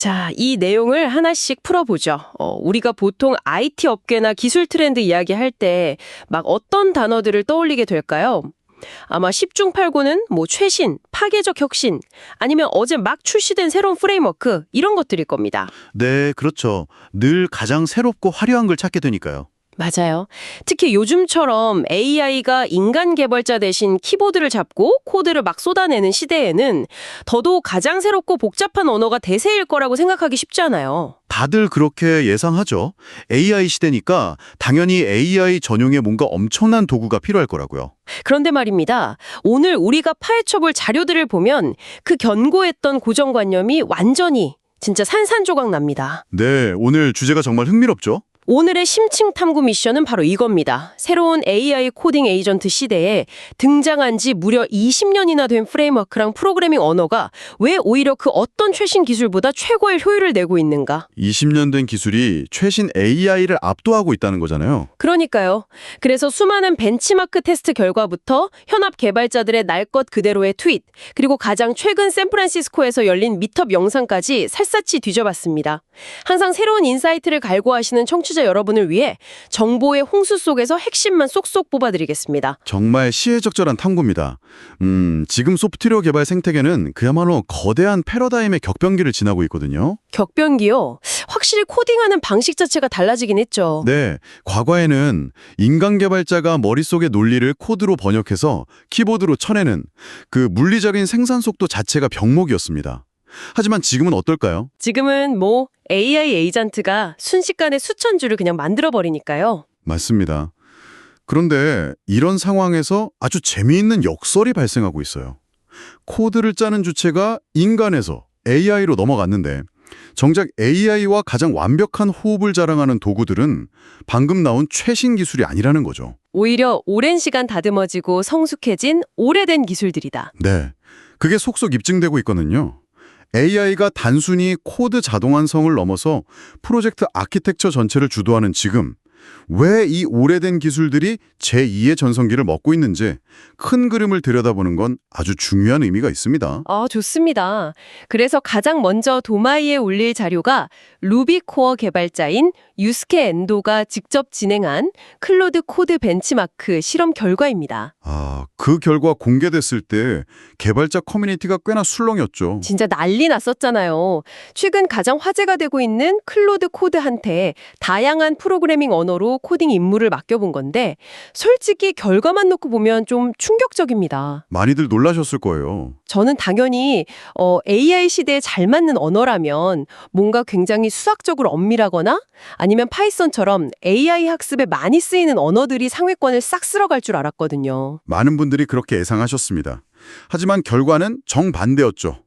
자, 이 내용을 하나씩 풀어보죠. 우리가 보통 IT 업계나 기술 트렌드 이야기할 때 막 어떤 단어들을 떠올리게 될까요? 아마 10중 8구는 뭐 최신, 파괴적 혁신, 아니면 어제 막 출시된 새로운 프레임워크 이런 것들일 겁니다. 네, 그렇죠. 늘 가장 새롭고 화려한 걸 찾게 되니까요. 맞아요. 특히 요즘처럼 AI가 인간 개발자 대신 키보드를 잡고 코드를 막 쏟아내는 시대에는 더더욱 가장 새롭고 복잡한 언어가 대세일 거라고 생각하기 쉽잖아요. 다들 그렇게 예상하죠. AI 시대니까 당연히 AI 전용의 뭔가 엄청난 도구가 필요할 거라고요. 그런데 말입니다. 오늘 우리가 파헤쳐볼 자료들을 보면 그 견고했던 고정관념이 완전히 진짜 산산조각 납니다. 네, 오늘 주제가 정말 흥미롭죠? 오늘의 심층 탐구 미션은 바로 이겁니다. 새로운 AI 코딩 에이전트 시대에 등장한 지 무려 20년이나 된 프레임워크랑 프로그래밍 언어가 왜 오히려 그 어떤 최신 기술보다 최고의 효율을 내고 있는가? 20년 된 기술이 최신 AI를 압도하고 있다는 거잖아요. 그러니까요. 그래서 수많은 벤치마크 테스트 결과부터 현업 개발자들의 날 것 그대로의 트윗, 그리고 가장 최근 샌프란시스코에서 열린 미트업 영상까지 샅샅이 뒤져봤습니다. 항상 새로운 인사이트를 갈구하시는 청취자 여러분을 위해 정보의 홍수 속에서 핵심만 쏙쏙 뽑아드리겠습니다. 정말 시의적절한 탐구입니다. 지금 소프트웨어 개발 생태계는 그야말로 거대한 패러다임의 격변기를 지나고 있거든요. 격변기요? 확실히 코딩하는 방식 자체가 달라지긴 했죠. 네, 과거에는 인간 개발자가 머릿속의 논리를 코드로 번역해서 키보드로 쳐내는 그 물리적인 생산 속도 자체가 병목이었습니다. 하지만 지금은 어떨까요? 지금은 뭐 AI 에이전트가 순식간에 수천 줄을 그냥 만들어버리니까요. 맞습니다. 그런데 이런 상황에서 아주 재미있는 역설이 발생하고 있어요. 코드를 짜는 주체가 인간에서 AI로 넘어갔는데 정작 AI와 가장 완벽한 호흡을 자랑하는 도구들은 방금 나온 최신 기술이 아니라는 거죠. 오히려 오랜 시간 다듬어지고 성숙해진 오래된 기술들이다. 네, 그게 속속 입증되고 있거든요. AI가 단순히 코드 자동완성을 넘어서 프로젝트 아키텍처 전체를 주도하는 지금, 왜 이 오래된 기술들이 제2의 전성기를 먹고 있는지 큰 그림을 들여다보는 건 아주 중요한 의미가 있습니다. 좋습니다. 그래서 가장 먼저 도마이에 올릴 자료가 루비 코어 개발자인 유스케 엔도가 직접 진행한 클로드 코드 벤치마크 실험 결과입니다. 그 결과 공개됐을 때 개발자 커뮤니티가 꽤나 술렁였죠. 진짜 난리 났었잖아요. 최근 가장 화제가 되고 있는 클로드 코드한테 다양한 프로그래밍 언어로 코딩 임무를 맡겨본 건데 솔직히 결과만 놓고 보면 좀 충격적입니다. 많이들 놀라셨을 거예요. 저는 당연히 AI 시대에 잘 맞는 언어라면 뭔가 굉장히 수학적으로 엄밀하거나 아니면 파이썬처럼 AI 학습에 많이 쓰이는 언어들이 상위권을 싹 쓸어갈 줄 알았거든요. 많은 분들이 그렇게 예상하셨습니다. 하지만 결과는 정반대였죠.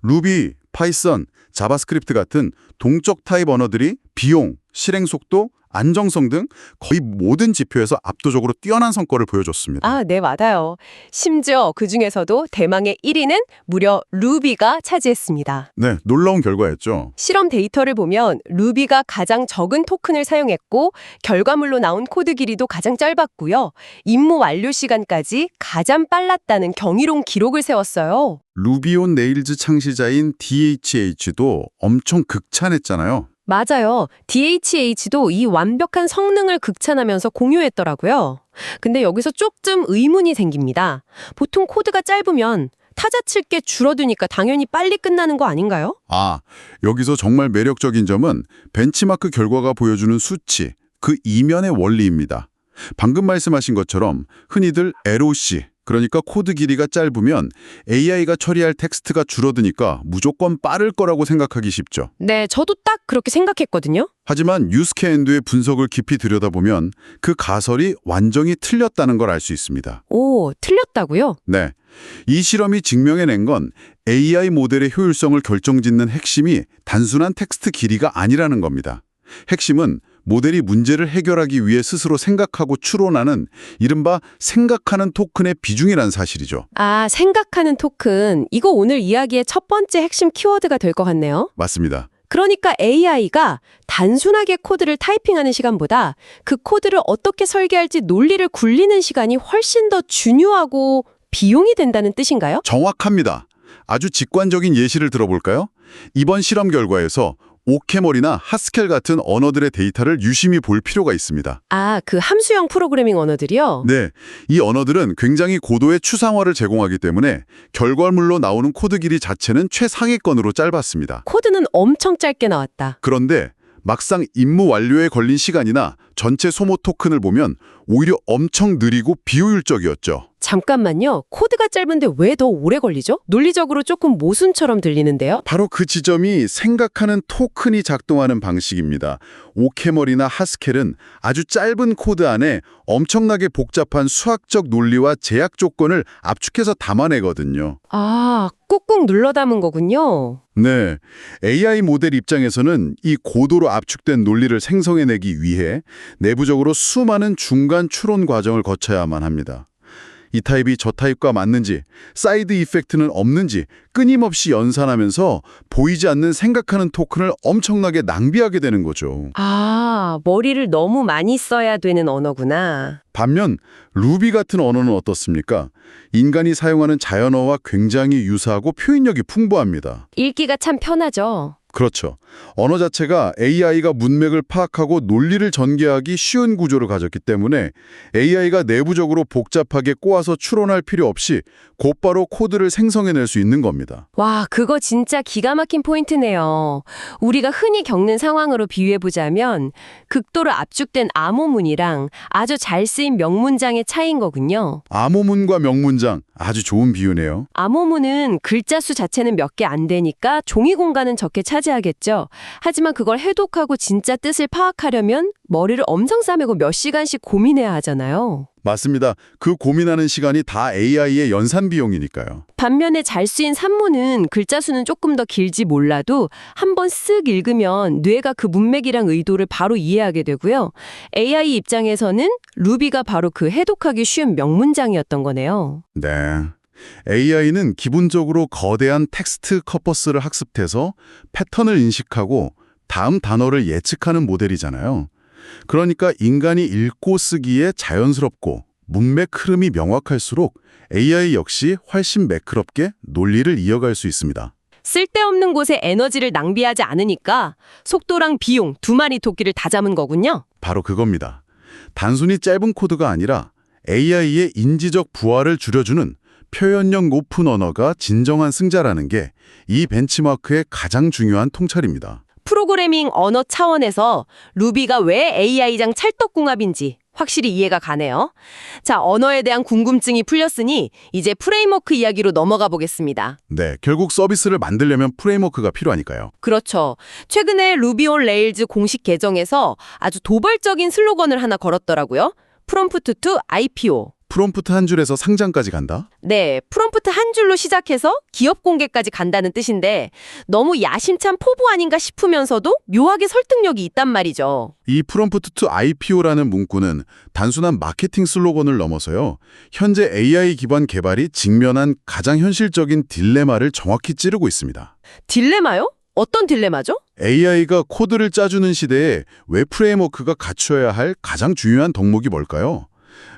루비, 파이썬, 자바스크립트 같은 동적 타입 언어들이 비용, 실행 속도, 안정성 등 거의 모든 지표에서 압도적으로 뛰어난 성과를 보여줬습니다. 네, 맞아요. 심지어 그중에서도 대망의 1위는 무려 루비가 차지했습니다. 네, 놀라운 결과였죠. 실험 데이터를 보면 루비가 가장 적은 토큰을 사용했고 결과물로 나온 코드 길이도 가장 짧았고요. 임무 완료 시간까지 가장 빨랐다는 경이로운 기록을 세웠어요. 루비 온 네일즈 창시자인 DHH도 엄청 극찬했잖아요. 맞아요. DHH도 이 완벽한 성능을 극찬하면서 공유했더라고요. 근데 여기서 조금 의문이 생깁니다. 보통 코드가 짧으면 타자 칠 게 줄어드니까 당연히 빨리 끝나는 거 아닌가요? 여기서 정말 매력적인 점은 벤치마크 결과가 보여주는 수치, 그 이면의 원리입니다. 방금 말씀하신 것처럼 흔히들 LOC, 그러니까 코드 길이가 짧으면 AI가 처리할 텍스트가 줄어드니까 무조건 빠를 거라고 생각하기 쉽죠. 네, 저도 딱 그렇게 생각했거든요. 하지만 유스케 엔드의 분석을 깊이 들여다보면 그 가설이 완전히 틀렸다는 걸 알 수 있습니다. 틀렸다고요? 네, 이 실험이 증명해낸 건 AI 모델의 효율성을 결정짓는 핵심이 단순한 텍스트 길이가 아니라는 겁니다. 핵심은 모델이 문제를 해결하기 위해 스스로 생각하고 추론하는 이른바 생각하는 토큰의 비중이란 사실이죠. 생각하는 토큰. 이거 오늘 이야기의 첫 번째 핵심 키워드가 될 것 같네요. 맞습니다. 그러니까 AI가 단순하게 코드를 타이핑하는 시간보다 그 코드를 어떻게 설계할지 논리를 굴리는 시간이 훨씬 더 중요하고 비용이 된다는 뜻인가요? 정확합니다. 아주 직관적인 예시를 들어볼까요? 이번 실험 결과에서 오케멀이나 하스켈 같은 언어들의 데이터를 유심히 볼 필요가 있습니다. 아, 그 함수형 프로그래밍 언어들이요? 네, 이 언어들은 굉장히 고도의 추상화를 제공하기 때문에 결과물로 나오는 코드 길이 자체는 최상위권으로 짧았습니다. 코드는 엄청 짧게 나왔다. 그런데 막상 임무 완료에 걸린 시간이나 전체 소모 토큰을 보면 오히려 엄청 느리고 비효율적이었죠. 잠깐만요. 코드가 짧은데 왜 더 오래 걸리죠? 논리적으로 조금 모순처럼 들리는데요? 바로 그 지점이 생각하는 토큰이 작동하는 방식입니다. 오케멀이나 하스켈은 아주 짧은 코드 안에 엄청나게 복잡한 수학적 논리와 제약 조건을 압축해서 담아내거든요. 아, 꾹꾹 눌러 담은 거군요. 네, AI 모델 입장에서는 이 고도로 압축된 논리를 생성해내기 위해 내부적으로 수많은 중간 추론 과정을 거쳐야만 합니다. 이 타입이 저 타입과 맞는지, 사이드 이펙트는 없는지 끊임없이 연산하면서 보이지 않는 생각하는 토큰을 엄청나게 낭비하게 되는 거죠. 아, 머리를 너무 많이 써야 되는 언어구나. 반면 루비 같은 언어는 어떻습니까? 인간이 사용하는 자연어와 굉장히 유사하고 표현력이 풍부합니다. 읽기가 참 편하죠. 그렇죠. 언어 자체가 AI가 문맥을 파악하고 논리를 전개하기 쉬운 구조를 가졌기 때문에 AI가 내부적으로 복잡하게 꼬아서 추론할 필요 없이 곧바로 코드를 생성해낼 수 있는 겁니다. 와, 그거 진짜 기가 막힌 포인트네요. 우리가 흔히 겪는 상황으로 비유해보자면 극도로 압축된 암호문이랑 아주 잘 쓰인 명문장의 차이인 거군요. 암호문과 명문장, 아주 좋은 비유네요. 암호문은 글자 수 자체는 몇 개 안 되니까 종이 공간은 적게 차지하겠죠. 하지만 그걸 해독하고 진짜 뜻을 파악하려면 머리를 엄청 싸매고 몇 시간씩 고민해야 하잖아요. 맞습니다. 그 고민하는 시간이 다 AI의 연산 비용이니까요. 반면에 잘 쓰인 산문은 글자 수는 조금 더 길지 몰라도 한번 쓱 읽으면 뇌가 그 문맥이랑 의도를 바로 이해하게 되고요. AI 입장에서는 루비가 바로 그 해독하기 쉬운 명문장이었던 거네요. 네. AI는 기본적으로 거대한 텍스트 커퍼스를 학습해서 패턴을 인식하고 다음 단어를 예측하는 모델이잖아요. 그러니까 인간이 읽고 쓰기에 자연스럽고 문맥 흐름이 명확할수록 AI 역시 훨씬 매끄럽게 논리를 이어갈 수 있습니다. 쓸데없는 곳에 에너지를 낭비하지 않으니까 속도랑 비용 두 마리 토끼를 다 잡은 거군요. 바로 그겁니다. 단순히 짧은 코드가 아니라 AI의 인지적 부하를 줄여주는 표현력 높은 언어가 진정한 승자라는 게 이 벤치마크의 가장 중요한 통찰입니다. 프로그래밍 언어 차원에서 루비가 왜 AI장 찰떡궁합인지 확실히 이해가 가네요. 자, 언어에 대한 궁금증이 풀렸으니 이제 프레임워크 이야기로 넘어가 보겠습니다. 네, 결국 서비스를 만들려면 프레임워크가 필요하니까요. 그렇죠. 최근에 루비 온 레일즈 공식 계정에서 아주 도발적인 슬로건을 하나 걸었더라고요. 프롬프트 투 IPO. 프롬프트 한 줄에서 상장까지 간다? 네, 프롬프트 한 줄로 시작해서 기업 공개까지 간다는 뜻인데 너무 야심찬 포부 아닌가 싶으면서도 묘하게 설득력이 있단 말이죠. 이 프롬프트 투 IPO라는 문구는 단순한 마케팅 슬로건을 넘어서요. 현재 AI 기반 개발이 직면한 가장 현실적인 딜레마를 정확히 찌르고 있습니다. 딜레마요? 어떤 딜레마죠? AI가 코드를 짜주는 시대에 웹 프레임워크가 갖춰야 할 가장 중요한 덕목이 뭘까요?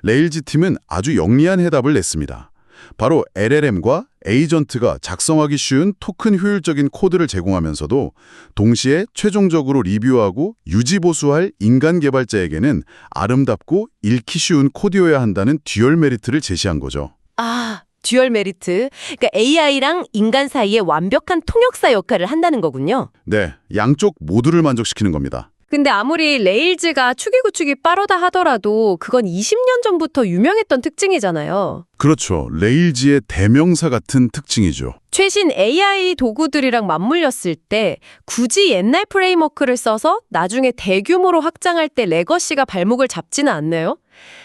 레일즈 팀은 아주 영리한 해답을 냈습니다. 바로 LLM과 에이전트가 작성하기 쉬운 토큰 효율적인 코드를 제공하면서도 동시에 최종적으로 리뷰하고 유지보수할 인간 개발자에게는 아름답고 읽기 쉬운 코드여야 한다는 듀얼 메리트를 제시한 거죠. 아, 듀얼 메리트. 그러니까 AI랑 인간 사이에 완벽한 통역사 역할을 한다는 거군요. 네, 양쪽 모두를 만족시키는 겁니다. 근데 아무리 레일즈가 추기 구축이 빠르다 하더라도 그건 20년 전부터 유명했던 특징이잖아요. 그렇죠. 레일즈의 대명사 같은 특징이죠. 최신 AI 도구들이랑 맞물렸을 때 굳이 옛날 프레임워크를 써서 나중에 대규모로 확장할 때 레거시가 발목을 잡지는 않네요.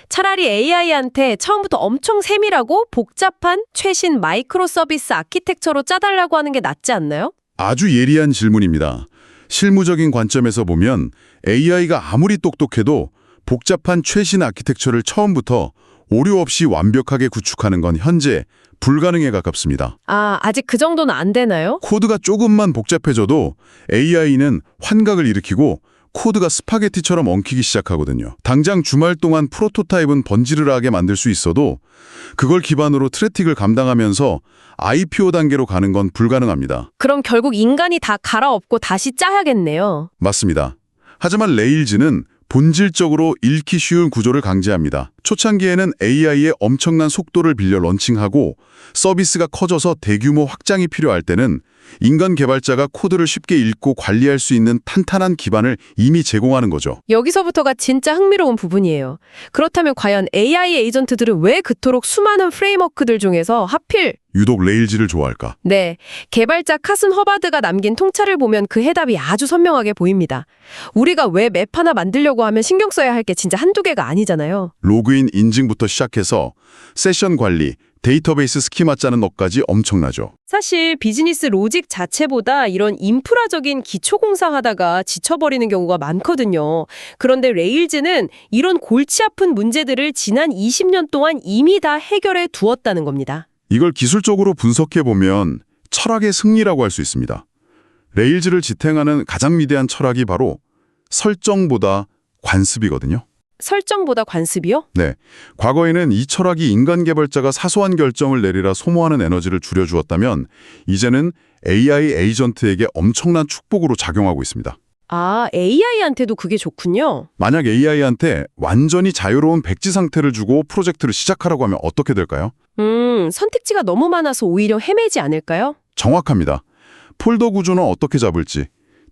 차라리 AI한테 처음부터 엄청 세밀하고 복잡한 최신 마이크로 서비스 아키텍처로 짜달라고 하는 게 낫지 않나요? 아주 예리한 질문입니다. 실무적인 관점에서 보면 AI가 아무리 똑똑해도 복잡한 최신 아키텍처를 처음부터 오류 없이 완벽하게 구축하는 건 현재 불가능에 가깝습니다. 아, 아직 그 정도는 안 되나요? 코드가 조금만 복잡해져도 AI는 환각을 일으키고 코드가 스파게티처럼 엉키기 시작하거든요. 당장 주말 동안 프로토타입은 번지르르하게 만들 수 있어도 그걸 기반으로 트래픽을 감당하면서 IPO 단계로 가는 건 불가능합니다. 그럼 결국 인간이 다 갈아엎고 다시 짜야겠네요. 맞습니다. 하지만 레일즈는 본질적으로 읽기 쉬운 구조를 강제합니다. 초창기에는 AI의 엄청난 속도를 빌려 런칭하고 서비스가 커져서 대규모 확장이 필요할 때는 인간 개발자가 코드를 쉽게 읽고 관리할 수 있는 탄탄한 기반을 이미 제공하는 거죠. 여기서부터가 진짜 흥미로운 부분이에요. 그렇다면 과연 AI 에이전트들은 왜 그토록 수많은 프레임워크들 중에서 하필 유독 레일즈를 좋아할까? 네, 개발자 카슨 허바드가 남긴 통찰을 보면 그 해답이 아주 선명하게 보입니다. 우리가 왜 맵 하나 만들려고 하면 신경 써야 할 게 진짜 한두 개가 아니잖아요. 로그인 인증부터 시작해서 세션 관리, 데이터베이스 스키마 짜는 것까지 엄청나죠. 사실 비즈니스 로직 자체보다 이런 인프라적인 기초공사 하다가 지쳐버리는 경우가 많거든요. 그런데 레일즈는 이런 골치 아픈 문제들을 지난 20년 동안 이미 다 해결해 두었다는 겁니다. 이걸 기술적으로 분석해보면 철학의 승리라고 할 수 있습니다. 레일즈를 지탱하는 가장 위대한 철학이 바로 설정보다 관습이거든요. 설정보다 관습이요? 네, 과거에는 이 철학이 인간 개발자가 사소한 결정을 내리라 소모하는 에너지를 줄여주었다면 이제는 AI 에이전트에게 엄청난 축복으로 작용하고 있습니다. 아, AI한테도 그게 좋군요. 만약 AI한테 완전히 자유로운 백지 상태를 주고 프로젝트를 시작하라고 하면 어떻게 될까요? 선택지가 너무 많아서 오히려 헤매지 않을까요? 정확합니다. 폴더 구조는 어떻게 잡을지,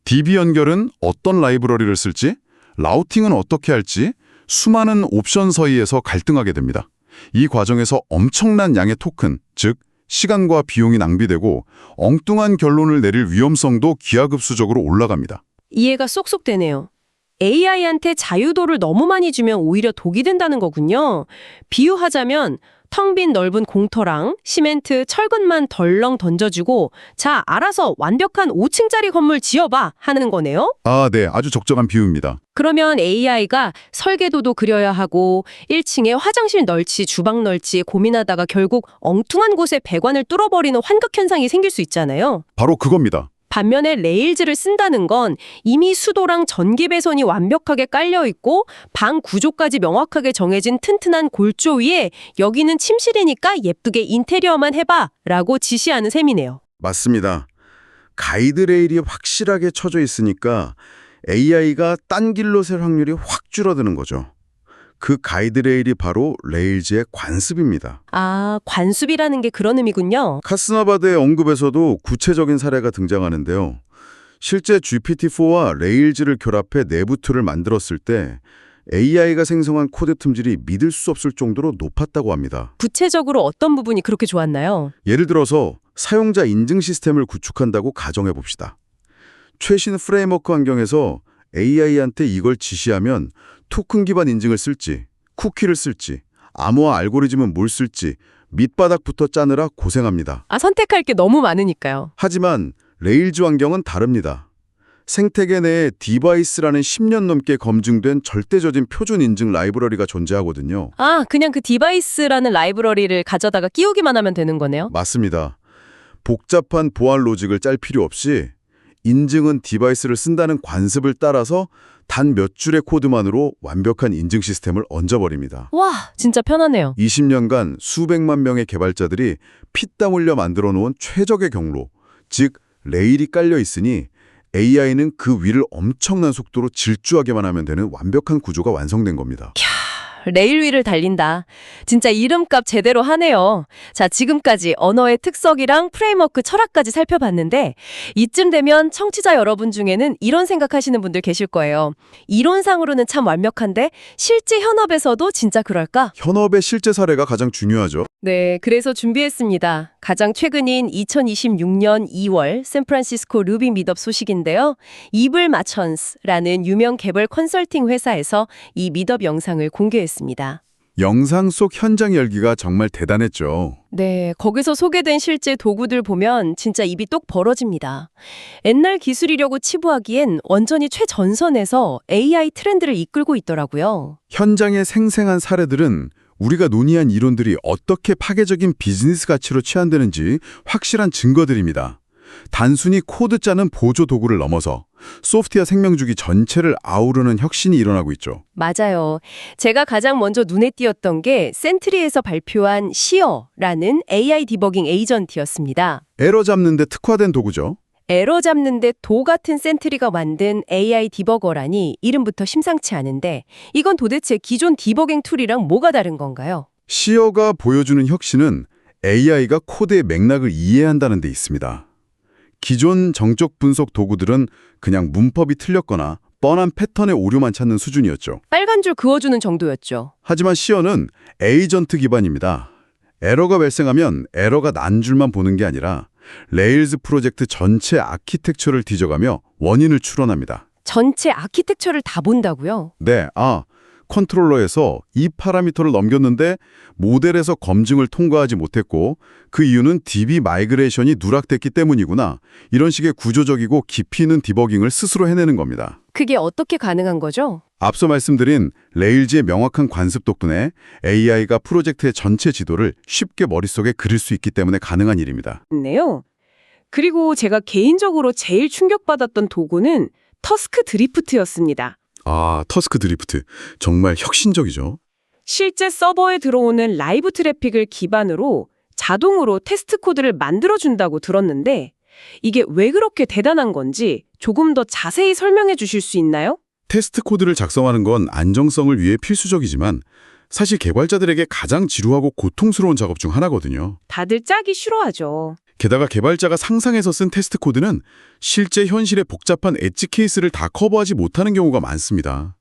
DB 연결은 어떤 라이브러리를 쓸지, 라우팅은 어떻게 할지 수많은 옵션 사이에서 갈등하게 됩니다. 이 과정에서 엄청난 양의 토큰, 즉 시간과 비용이 낭비되고 엉뚱한 결론을 내릴 위험성도 기하급수적으로 올라갑니다. 이해가 쏙쏙 되네요. AI한테 자유도를 너무 많이 주면 오히려 독이 된다는 거군요. 비유하자면 텅 빈 넓은 공터랑 시멘트, 철근만 덜렁 던져주고 자, 알아서 완벽한 5층짜리 건물 지어봐 하는 거네요. 아, 네. 아주 적절한 비유입니다. 그러면 AI가 설계도도 그려야 하고 1층에 화장실 넓지, 주방 넓지 고민하다가 결국 엉뚱한 곳에 배관을 뚫어버리는 환극 현상이 생길 수 있잖아요. 바로 그겁니다. 반면에 레일즈를 쓴다는 건 이미 수도랑 전기 배선이 완벽하게 깔려 있고 방 구조까지 명확하게 정해진 튼튼한 골조 위에 여기는 침실이니까 예쁘게 인테리어만 해봐 라고 지시하는 셈이네요. 맞습니다. 가이드레일이 확실하게 쳐져 있으니까 AI가 딴 길로 셀 확률이 확 줄어드는 거죠. 그 가이드레일이 바로 레일즈의 관습입니다. 아, 관습이라는 게 그런 의미군요. 카스나바드의 언급에서도 구체적인 사례가 등장하는데요. 실제 GPT-4와 레일즈를 결합해 내부 툴을 만들었을 때 AI가 생성한 코드 틈질이 믿을 수 없을 정도로 높았다고 합니다. 구체적으로 어떤 부분이 그렇게 좋았나요? 예를 들어서 사용자 인증 시스템을 구축한다고 가정해 봅시다. 최신 프레임워크 환경에서 AI한테 이걸 지시하면 토큰 기반 인증을 쓸지, 쿠키를 쓸지, 암호화 알고리즘은 뭘 쓸지 밑바닥부터 짜느라 고생합니다. 아, 선택할 게 너무 많으니까요. 하지만 레일즈 환경은 다릅니다. 생태계 내에 디바이스라는 10년 넘게 검증된 절대적인 표준 인증 라이브러리가 존재하거든요. 아, 그냥 그 디바이스라는 라이브러리를 가져다가 끼우기만 하면 되는 거네요? 맞습니다. 복잡한 보안 로직을 짤 필요 없이 인증은 디바이스를 쓴다는 관습을 따라서 단 몇 줄의 코드만으로 완벽한 인증 시스템을 얹어버립니다. 와, 진짜 편하네요. 20년간 수백만 명의 개발자들이 피땀 흘려 만들어 놓은 최적의 경로, 즉 레일이 깔려 있으니 AI는 그 위를 엄청난 속도로 질주하게만 하면 되는 완벽한 구조가 완성된 겁니다. 레일 위를 달린다. 진짜 이름값 제대로 하네요. 자, 지금까지 언어의 특성이랑 프레임워크 철학까지 살펴봤는데 이쯤 되면 청취자 여러분 중에는 이런 생각하시는 분들 계실 거예요. 이론상으로는 참 완벽한데 실제 현업에서도 진짜 그럴까? 현업의 실제 사례가 가장 중요하죠. 네, 그래서 준비했습니다. 가장 최근인 2026년 2월 샌프란시스코 루비 미덥 소식인데요. 이블 마천스라는 유명 개발 컨설팅 회사에서 이 미덥 영상을 공개했습니다. 영상 속 현장 열기가 정말 대단했죠. 네, 거기서 소개된 실제 도구들 보면 진짜 입이 똑 벌어집니다. 옛날 기술이려고 치부하기엔 완전히 최전선에서 AI 트렌드를 이끌고 있더라고요. 현장의 생생한 사례들은 우리가 논의한 이론들이 어떻게 파괴적인 비즈니스 가치로 취한되는지 확실한 증거들입니다. 단순히 코드 짜는 보조 도구를 넘어서 소프트웨어 생명주기 전체를 아우르는 혁신이 일어나고 있죠. 맞아요. 제가 가장 먼저 눈에 띄었던 게 센트리에서 발표한 시어라는 AI 디버깅 에이전트였습니다. 에러 잡는 데 특화된 도구죠. 에러 잡는데 도 같은 센트리가 만든 AI 디버거라니 이름부터 심상치 않은데 이건 도대체 기존 디버깅 툴이랑 뭐가 다른 건가요? 시어가 보여주는 혁신은 AI가 코드의 맥락을 이해한다는 데 있습니다. 기존 정적 분석 도구들은 그냥 문법이 틀렸거나 뻔한 패턴의 오류만 찾는 수준이었죠. 빨간 줄 그어주는 정도였죠. 하지만 시어는 에이전트 기반입니다. 에러가 발생하면 에러가 난 줄만 보는 게 아니라 레일즈 프로젝트 전체 아키텍처를 뒤져가며 원인을 추론합니다. 전체 아키텍처를 다 본다고요? 네, 컨트롤러에서 이 파라미터를 넘겼는데 모델에서 검증을 통과하지 못했고 그 이유는 DB 마이그레이션이 누락됐기 때문이구나. 이런 식의 구조적이고 깊이 있는 디버깅을 스스로 해내는 겁니다. 그게 어떻게 가능한 거죠? 앞서 말씀드린 레일즈의 명확한 관습 덕분에 AI가 프로젝트의 전체 지도를 쉽게 머릿속에 그릴 수 있기 때문에 가능한 일입니다. 네요. 그리고 제가 개인적으로 제일 충격받았던 도구는 터스크 드리프트였습니다. 터스크 드리프트. 정말 혁신적이죠. 실제 서버에 들어오는 라이브 트래픽을 기반으로 자동으로 테스트 코드를 만들어준다고 들었는데 이게 왜 그렇게 대단한 건지 조금 더 자세히 설명해 주실 수 있나요? 테스트 코드를 작성하는 건 안정성을 위해 필수적이지만 사실 개발자들에게 가장 지루하고 고통스러운 작업 중 하나거든요. 다들 짜기 싫어하죠. 게다가 개발자가 상상해서 쓴 테스트 코드는 실제 현실의 복잡한 엣지 케이스를 다 커버하지 못하는 경우가 많습니다.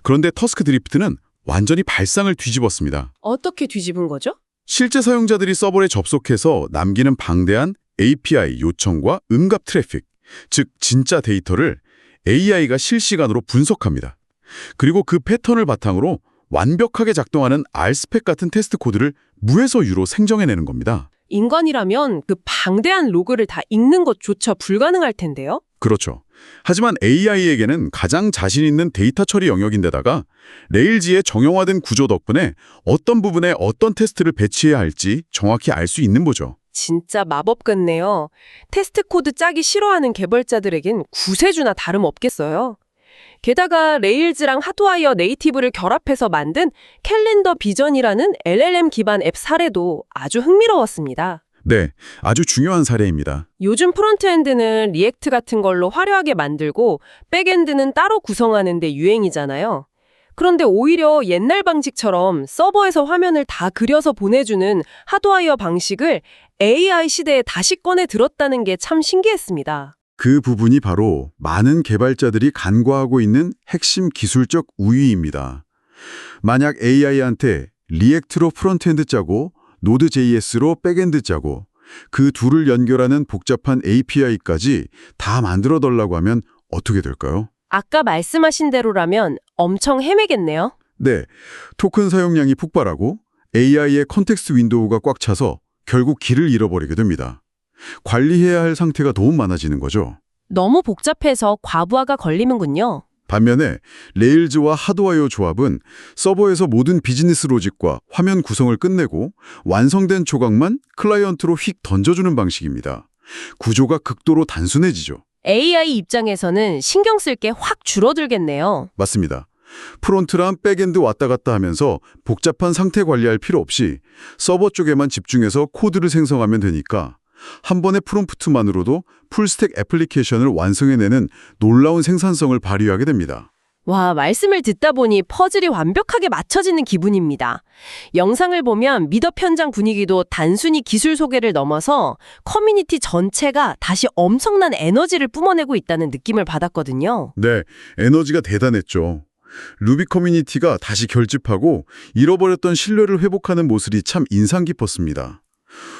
그런데 터스크 드리프트는 완전히 발상을 뒤집었습니다. 어떻게 뒤집은 거죠? 실제 사용자들이 서버에 접속해서 남기는 방대한 API 요청과 응답 트래픽, 즉 진짜 데이터를 AI가 실시간으로 분석합니다. 그리고 그 패턴을 바탕으로 완벽하게 작동하는 RSpec 같은 테스트 코드를 무에서 유로 생정해내는 겁니다. 인간이라면 그 방대한 로그를 다 읽는 것조차 불가능할 텐데요? 그렇죠. 하지만 AI에게는 가장 자신 있는 데이터 처리 영역인데다가 레일즈의 정형화된 구조 덕분에 어떤 부분에 어떤 테스트를 배치해야 할지 정확히 알 수 있는 거죠. 진짜 마법 같네요. 테스트 코드 짜기 싫어하는 개발자들에겐 구세주나 다름없겠어요. 게다가 레일즈랑 하드와이어 네이티브를 결합해서 만든 캘린더 비전이라는 LLM 기반 앱 사례도 아주 흥미로웠습니다. 네, 아주 중요한 사례입니다. 요즘 프론트엔드는 리액트 같은 걸로 화려하게 만들고 백엔드는 따로 구성하는 데 유행이잖아요. 그런데 오히려 옛날 방식처럼 서버에서 화면을 다 그려서 보내주는 하드와이어 방식을 AI 시대에 다시 꺼내 들었다는 게 참 신기했습니다. 그 부분이 바로 많은 개발자들이 간과하고 있는 핵심 기술적 우위입니다. 만약 AI한테 리액트로 프론트엔드 짜고 노드.js로 백엔드 짜고 그 둘을 연결하는 복잡한 API까지 다 만들어달라고 하면 어떻게 될까요? 아까 말씀하신 대로라면 엄청 헤매겠네요. 네, 토큰 사용량이 폭발하고 AI의 컨텍스트 윈도우가 꽉 차서 결국 길을 잃어버리게 됩니다. 관리해야 할 상태가 너무 많아지는 거죠. 너무 복잡해서 과부하가 걸리는군요. 반면에 레일즈와 하드와이어 조합은 서버에서 모든 비즈니스 로직과 화면 구성을 끝내고 완성된 조각만 클라이언트로 휙 던져주는 방식입니다. 구조가 극도로 단순해지죠. AI 입장에서는 신경 쓸 게 확 줄어들겠네요. 맞습니다. 프론트랑 백엔드 왔다 갔다 하면서 복잡한 상태 관리할 필요 없이 서버 쪽에만 집중해서 코드를 생성하면 되니까 한 번의 프롬프트만으로도 풀스택 애플리케이션을 완성해내는 놀라운 생산성을 발휘하게 됩니다. 와, 말씀을 듣다 보니 퍼즐이 완벽하게 맞춰지는 기분입니다. 영상을 보면 미덕 현장 분위기도 단순히 기술 소개를 넘어서 커뮤니티 전체가 다시 엄청난 에너지를 뿜어내고 있다는 느낌을 받았거든요. 네, 에너지가 대단했죠. 루비 커뮤니티가 다시 결집하고 잃어버렸던 신뢰를 회복하는 모습이 참 인상 깊었습니다.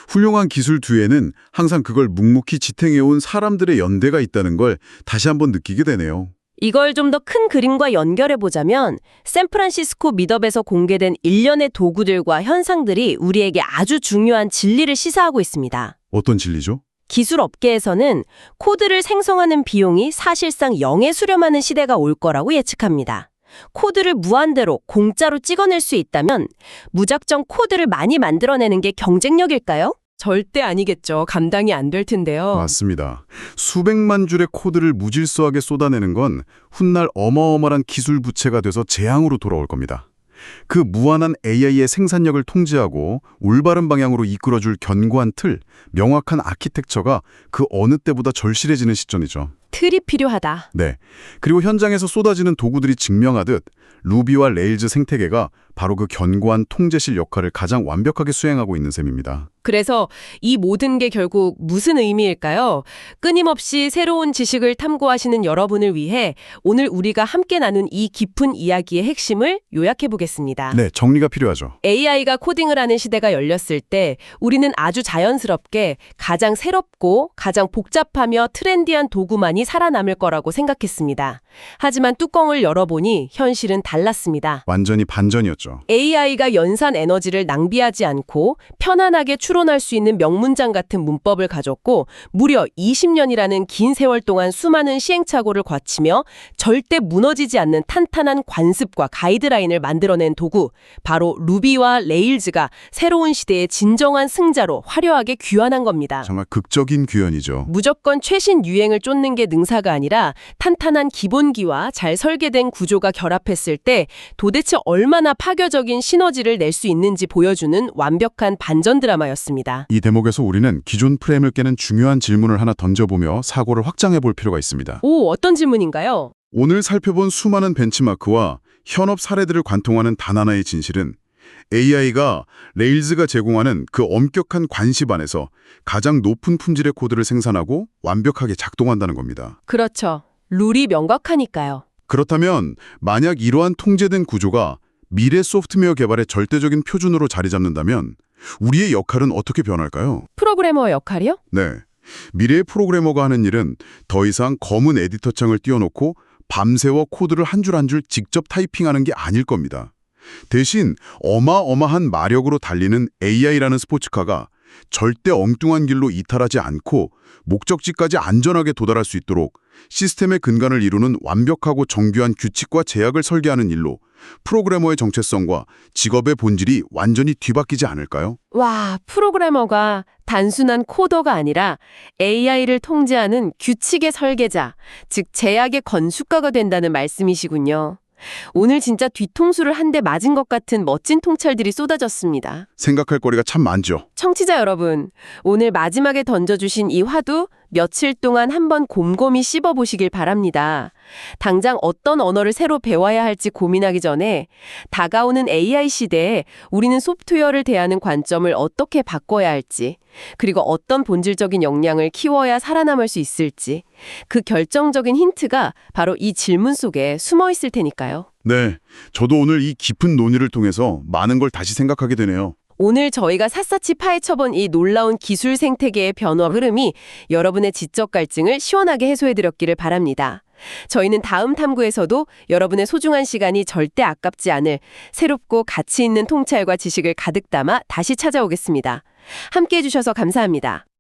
훌륭한 기술 뒤에는 항상 그걸 묵묵히 지탱해온 사람들의 연대가 있다는 걸 다시 한번 느끼게 되네요. 이걸 좀 더 큰 그림과 연결해보자면 샌프란시스코 미덥에서 공개된 일련의 도구들과 현상들이 우리에게 아주 중요한 진리를 시사하고 있습니다. 어떤 진리죠? 기술 업계에서는 코드를 생성하는 비용이 사실상 0에 수렴하는 시대가 올 거라고 예측합니다. 코드를 무한대로 공짜로 찍어낼 수 있다면 무작정 코드를 많이 만들어내는 게 경쟁력일까요? 절대 아니겠죠. 감당이 안 될 텐데요. 맞습니다. 수백만 줄의 코드를 무질서하게 쏟아내는 건 훗날 어마어마한 기술 부채가 돼서 재앙으로 돌아올 겁니다. 그 무한한 AI의 생산력을 통제하고 올바른 방향으로 이끌어줄 견고한 틀, 명확한 아키텍처가 그 어느 때보다 절실해지는 시점이죠. 틀이 필요하다. 네. 그리고 현장에서 쏟아지는 도구들이 증명하듯 루비와 레일즈 생태계가 바로 그 견고한 통제실 역할을 가장 완벽하게 수행하고 있는 셈입니다. 그래서 이 모든 게 결국 무슨 의미일까요? 끊임없이 새로운 지식을 탐구하시는 여러분을 위해 오늘 우리가 함께 나눈 이 깊은 이야기의 핵심을 요약해 보겠습니다. 네, 정리가 필요하죠. AI가 코딩을 하는 시대가 열렸을 때 우리는 아주 자연스럽게 가장 새롭고 가장 복잡하며 트렌디한 도구만이 살아남을 거라고 생각했습니다. 하지만 뚜껑을 열어보니 현실은 달랐습니다. 완전히 반전이었죠. AI가 연산 에너지를 낭비하지 않고 편안하게 추론할 수 있는 명문장 같은 문법을 가졌고 무려 20년이라는 긴 세월 동안 수많은 시행착오를 거치며 절대 무너지지 않는 탄탄한 관습과 가이드라인을 만들어낸 도구, 바로 루비와 레일즈가 새로운 시대의 진정한 승자로 화려하게 귀환한 겁니다. 정말 극적인 규현이죠. 무조건 최신 유행을 쫓는 게 능사가 아니라 탄탄한 기본기와 잘 설계된 구조가 결합했을 때 도대체 얼마나 파격적인 시너지를 낼 수 있는지 보여주는 완벽한 반전 드라마였습니다. 이 대목에서 우리는 기존 프레임을 깨는 중요한 질문을 하나 던져보며 사고를 확장해 볼 필요가 있습니다. 오, 어떤 질문인가요? 오늘 살펴본 수많은 벤치마크와 현업 사례들을 관통하는 단 하나의 진실은 AI가 레일즈가 제공하는 그 엄격한 관습 안에서 가장 높은 품질의 코드를 생산하고 완벽하게 작동한다는 겁니다. 그렇죠. 룰이 명확하니까요. 그렇다면 만약 이러한 통제된 구조가 미래 소프트웨어 개발의 절대적인 표준으로 자리 잡는다면 우리의 역할은 어떻게 변할까요? 프로그래머 역할이요? 네. 미래의 프로그래머가 하는 일은 더 이상 검은 에디터 창을 띄워놓고 밤새워 코드를 한 줄 한 줄 직접 타이핑하는 게 아닐 겁니다. 대신 어마어마한 마력으로 달리는 AI라는 스포츠카가 절대 엉뚱한 길로 이탈하지 않고 목적지까지 안전하게 도달할 수 있도록 시스템의 근간을 이루는 완벽하고 정교한 규칙과 제약을 설계하는 일로 프로그래머의 정체성과 직업의 본질이 완전히 뒤바뀌지 않을까요? 와, 프로그래머가 단순한 코더가 아니라 AI를 통제하는 규칙의 설계자, 즉 제약의 건축가가 된다는 말씀이시군요. 오늘 진짜 뒤통수를 한 대 맞은 것 같은 멋진 통찰들이 쏟아졌습니다. 생각할 거리가 참 많죠. 청취자 여러분, 오늘 마지막에 던져주신 이 화두 며칠 동안 한번 곰곰이 씹어보시길 바랍니다. 당장 어떤 언어를 새로 배워야 할지 고민하기 전에 다가오는 AI 시대에 우리는 소프트웨어를 대하는 관점을 어떻게 바꿔야 할지, 그리고 어떤 본질적인 역량을 키워야 살아남을 수 있을지, 그 결정적인 힌트가 바로 이 질문 속에 숨어 있을 테니까요. 네, 저도 오늘 이 깊은 논의를 통해서 많은 걸 다시 생각하게 되네요. 오늘 저희가 샅샅이 파헤쳐본 이 놀라운 기술 생태계의 변화 흐름이 여러분의 지적 갈증을 시원하게 해소해드렸기를 바랍니다. 저희는 다음 탐구에서도 여러분의 소중한 시간이 절대 아깝지 않을 새롭고 가치 있는 통찰과 지식을 가득 담아 다시 찾아오겠습니다. 함께해 주셔서 감사합니다.